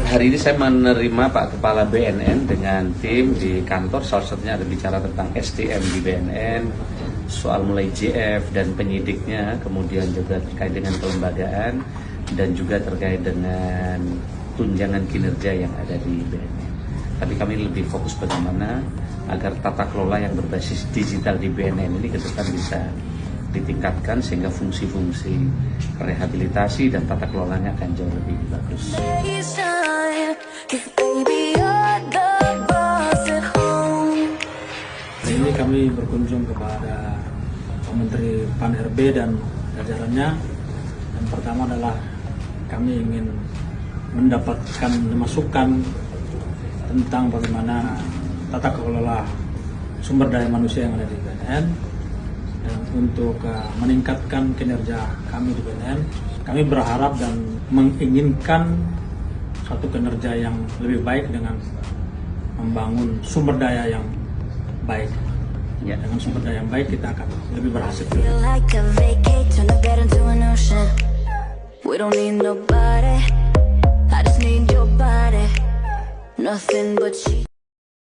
Hari ini saya menerima Pak Kepala BNN dengan tim di kantor, salah satunya ada bicara tentang SDM di BNN, soal mulai JF dan penyidiknya, kemudian juga terkait dengan kelembagaan, dan juga terkait dengan tunjangan kinerja yang ada di BNN. Tapi kami lebih fokus bagaimana agar tata kelola yang berbasis digital di BNN ini ke depan bisa ditingkatkan sehingga fungsi-fungsi rehabilitasi dan tata kelolanya akan jauh lebih bagus. Ini kami berkunjung kepada Pak Menteri Pan-RB dan jajarannya. Yang pertama adalah kami ingin mendapatkan masukan tentang bagaimana tata kelola sumber daya manusia yang ada di BNN. Dan untuk meningkatkan kinerja kami di BNN, kami berharap dan menginginkan suatu kinerja yang lebih baik dengan membangun sumber daya yang baik. Ya, dengan sumber daya yang baik kita akan lebih berhasil.